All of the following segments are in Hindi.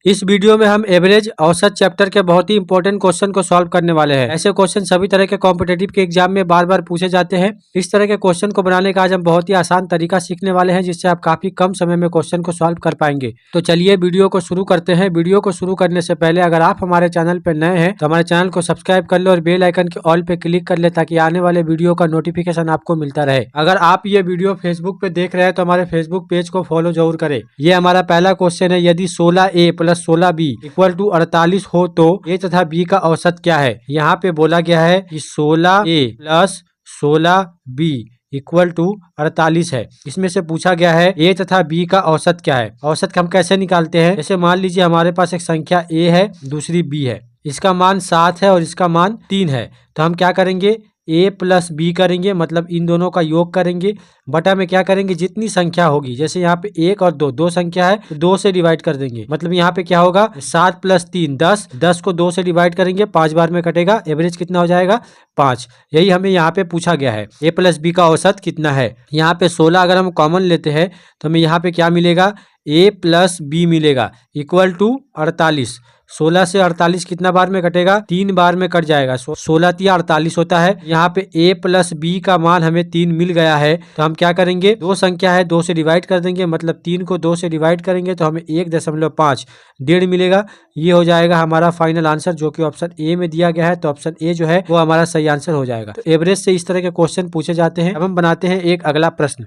इस वीडियो में हम एवरेज औसत चैप्टर के बहुत ही इंपॉर्टेंट क्वेश्चन को सॉल्व करने वाले हैं। ऐसे क्वेश्चन सभी तरह के कॉम्पिटेटिव के एग्जाम में बार बार पूछे जाते हैं। इस तरह के क्वेश्चन को बनाने का आज हम बहुत ही आसान तरीका सीखने वाले हैं, जिससे आप काफी कम समय में क्वेश्चन को सॉल्व कर पाएंगे। तो चलिए वीडियो को शुरू करते हैं। वीडियो को शुरू करने से पहले अगर आप हमारे चैनल पर नए हैं तो हमारे चैनल को सब्सक्राइब कर ले और बेल आइकन के ऑल पे क्लिक कर ले, ताकि आने वाले वीडियो का नोटिफिकेशन आपको मिलता रहे। अगर आप ये वीडियो फेसबुक पे देख रहे हैं तो हमारे फेसबुक पेज को फॉलो जरूर करें। ये हमारा पहला क्वेश्चन है, यदि 16A + 16B इक्वल टू 48 हो तो ए तथा बी का औसत क्या है। यहाँ पे बोला गया है कि 16A + 16B इक्वल टू 48 है। इसमें से पूछा गया है ए तथा बी का औसत क्या है। औसत हम कैसे निकालते हैं, जैसे मान लीजिए हमारे पास एक संख्या ए है, दूसरी बी है, इसका मान 7 है और इसका मान 3 है। तो हम क्या करेंगे, ए प्लस बी करेंगे, मतलब इन दोनों का योग करेंगे, बटा में क्या करेंगे, जितनी संख्या होगी, जैसे यहाँ पे 1 और 2 दो संख्या है तो 2 से डिवाइड कर देंगे, मतलब यहाँ पे क्या होगा 7 + 3 10, 10 को 2 से डिवाइड करेंगे, 5 बार में कटेगा, एवरेज कितना हो जाएगा 5। यही हमें यहाँ पे पूछा गया है, ए प्लस बी का औसत कितना है। यहाँ पे 16 अगर हम कॉमन लेते हैं तो हमें यहाँ पे क्या मिलेगा, ए प्लस बी मिलेगा इक्वल टू 48। 16 से 48 कितना बार में कटेगा, 3 बार में कट जाएगा। 16 × 48 होता है। यहाँ पे a + b का मान हमें 3 मिल गया है, तो हम क्या करेंगे, दो संख्या है 2 से डिवाइड कर देंगे, मतलब 3 को 2 से डिवाइड करेंगे तो हमें 1.5 डेढ़ मिलेगा। ये हो जाएगा हमारा फाइनल आंसर, जो कि ऑप्शन ए में दिया गया है। तो ऑप्शन ए जो है वो हमारा सही आंसर हो जाएगा। तो एवरेज से इस तरह के क्वेश्चन पूछे जाते हैं। अब हम बनाते हैं एक अगला प्रश्न।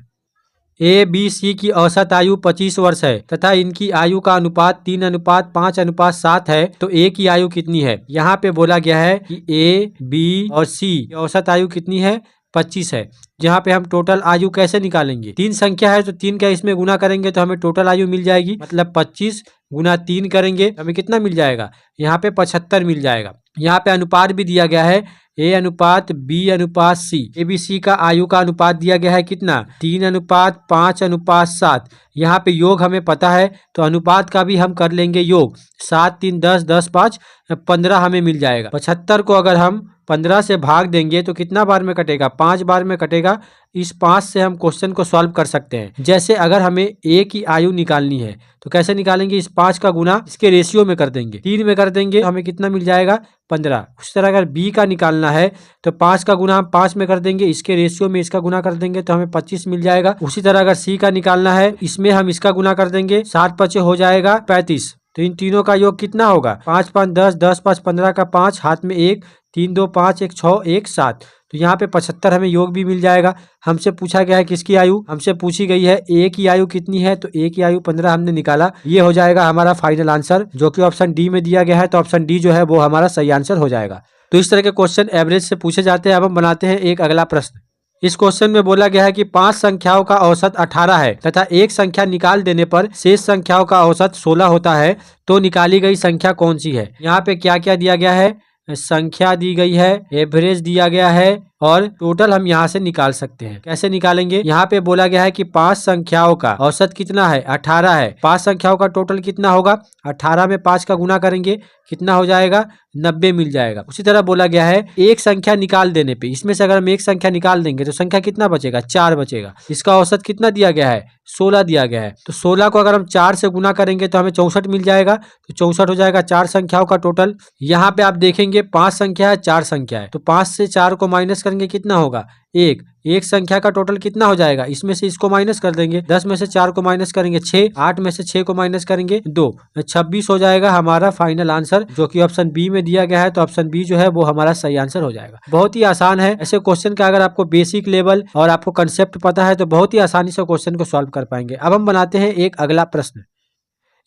ए बी सी की औसत आयु 25 वर्ष है तथा इनकी आयु का अनुपात 3:5:7 है, तो ए की आयु कितनी है। यहाँ पे बोला गया है कि ए बी और सी की औसत आयु कितनी है, 25 है। जहाँ पे हम टोटल आयु कैसे निकालेंगे, 3 संख्या है तो 3 का इसमें गुना करेंगे तो हमें टोटल आयु मिल जाएगी, मतलब 25 × 3 करेंगे हमें कितना मिल जाएगा, यहाँ पे 75 मिल जाएगा। यहाँ पे अनुपात भी दिया गया है, A/B/C। ए बी सी का आयु का अनुपात दिया गया है कितना, 3:5:7। यहाँ पे योग हमें पता है तो अनुपात का भी हम कर लेंगे योग, 7 3 10 10 5 15 हमें मिल जाएगा। 75 को अगर हम 15 से भाग देंगे तो कितना बार में कटेगा, 5 बार में कटेगा। इस 5 से हम क्वेश्चन को सॉल्व कर सकते हैं। जैसे अगर हमें ए की आयु निकालनी है तो कैसे निकालेंगे, इस 5 का गुना इसके रेशियो में कर देंगे, 3 में कर देंगे तो हमें कितना मिल जाएगा 15। उस तरह अगर बी का निकालना है तो 5 का गुना हम 5 में कर देंगे, इसके रेशियो में इसका गुना कर देंगे तो हमें 25 मिल जाएगा। उसी तरह अगर सी का निकालना है, इसमें हम इसका गुना कर देंगे, 7 5 हो जाएगा 35। तो इन तीनों का योग कितना होगा, 5 5 10 10 5 15 का 5 हाथ में 1 3 2 5 1 6 1 7। तो यहाँ पे 75 हमें योग भी मिल जाएगा। हमसे पूछा गया है किसकी आयु, हमसे पूछी गई है ए की आयु कितनी है, तो ए की आयु 15 हमने निकाला। ये हो जाएगा हमारा फाइनल आंसर, जो कि ऑप्शन डी में दिया गया है। तो ऑप्शन डी जो है वो हमारा सही आंसर हो जाएगा। तो इस तरह के क्वेश्चन एवरेज से पूछे जाते हैं। अब हम बनाते हैं एक अगला प्रश्न। इस क्वेश्चन में बोला गया है कि 5 संख्याओं का औसत 18 है तथा एक संख्या निकाल देने पर शेष संख्याओं का औसत 16 होता है, तो निकाली गई संख्या कौन सी है। यहाँ पे क्या क्या दिया गया है, संख्या दी गई है, एवरेज दिया गया है और टोटल हम यहाँ से निकाल सकते हैं। कैसे निकालेंगे, यहाँ पे बोला गया है कि 5 संख्याओं का औसत कितना है, 18 है। 5 संख्याओं का टोटल कितना होगा, 18 में 5 का गुना करेंगे, कितना हो जाएगा 90 मिल जाएगा। उसी तरह बोला गया है एक संख्या निकाल देने पे, इसमें से अगर हम एक संख्या निकाल देंगे तो संख्या कितना बचेगा, 4 बचेगा। इसका औसत कितना दिया गया है, 16 दिया गया है। तो 16 को अगर हम 4 से गुना करेंगे तो हमें 64 मिल जाएगा। तो 64 हो जाएगा 4 संख्याओं का टोटल। यहाँ पे आप देखेंगे 5 संख्या है, 4 संख्या है, तो 5 से 4 को माइनस करेंगे कितना होगा, एक संख्या का टोटल कितना हो जाएगा, इसमें से इसको माइनस कर देंगे, 10 में से 4 को माइनस करेंगे 6, 8 में से 6 को माइनस करेंगे 2, 26 हो जाएगा हमारा फाइनल आंसर, जो कि ऑप्शन बी में दिया गया है। तो ऑप्शन बी जो है वो हमारा सही आंसर हो जाएगा। बहुत ही आसान है। ऐसे क्वेश्चन का अगर आपको बेसिक लेवल और आपको कंसेप्ट पता है तो बहुत ही आसानी से क्वेश्चन को सॉल्व कर पाएंगे। अब हम बनाते हैं एक अगला प्रश्न।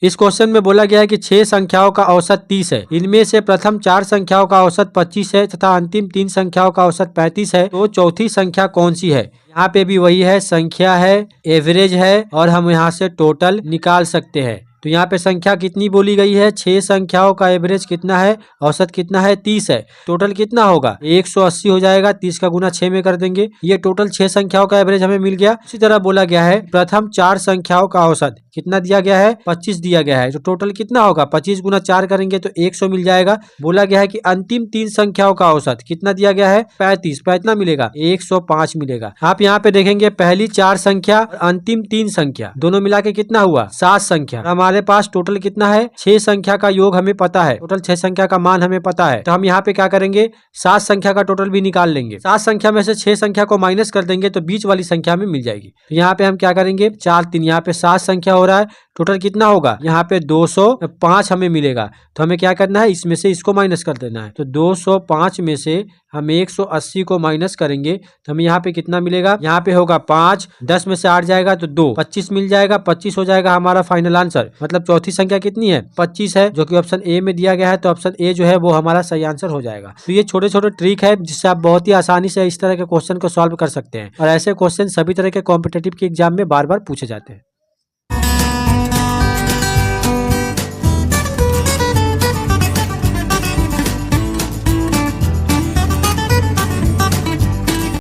इस क्वेश्चन में बोला गया है कि 6 संख्याओं का औसत 30 है, इनमें से प्रथम 4 संख्याओं का औसत 25 है तथा अंतिम 3 संख्याओं का औसत 35 है, तो चौथी संख्या कौन सी है। यहाँ पे भी वही है, संख्या है, एवरेज है और हम यहाँ से टोटल निकाल सकते हैं। तो यहाँ पे संख्या कितनी बोली गई है, 6 संख्याओं का एवरेज कितना है, औसत कितना है 30 है, टोटल कितना होगा 180 हो जाएगा। 30 का गुना 6 में कर देंगे, ये टोटल 6 संख्याओं का एवरेज हमें मिल गया। उसी तरह बोला गया है प्रथम 4 संख्याओं का औसत कितना दिया गया है, 25 दिया गया है, तो टोटल कितना होगा, 25 गुना 4 करेंगे तो 100 मिल जाएगा। बोला गया है कि अंतिम 3 संख्याओं का औसत कितना दिया गया है, 35, कितना मिलेगा 105 मिलेगा। आप यहाँ पे देखेंगे पहली 4 संख्या और अंतिम 3 संख्या दोनों मिला के कितना हुआ 7 संख्या। हमारे हमारे पास टोटल कितना है, 6 संख्या का योग हमें पता है, टोटल 6 संख्या का मान हमें पता है। तो हम यहाँ पे क्या करेंगे, 7 संख्या का टोटल भी निकाल लेंगे। 7 संख्या में से 6 संख्या को माइनस कर देंगे तो बीच वाली संख्या में मिल जाएगी। तो यहाँ पे हम क्या करेंगे, 4 3, यहाँ पे 7 संख्या हो रहा है, टोटल कितना होगा, यहाँ पे 205 हमें मिलेगा। तो हमें क्या करना है, इसमें से इसको माइनस कर देना है। तो 205 में से हम 180 को माइनस करेंगे तो हमें यहाँ पे कितना मिलेगा, यहाँ पे होगा 5, 10 में से 8 जाएगा तो 2, 25 मिल जाएगा। 25 हो जाएगा हमारा फाइनल आंसर। मतलब चौथी संख्या कितनी है, 25 है, जो कि ऑप्शन ए में दिया गया है। तो ऑप्शन ए जो है वो हमारा सही आंसर हो जाएगा। तो ये छोटे छोटे ट्रिक है जिससे आप बहुत ही आसानी से इस तरह के क्वेश्चन को सॉल्व कर सकते हैं। और ऐसे क्वेश्चन सभी तरह के कॉम्पिटेटिव के एग्जाम में बार बार पूछे जाते हैं।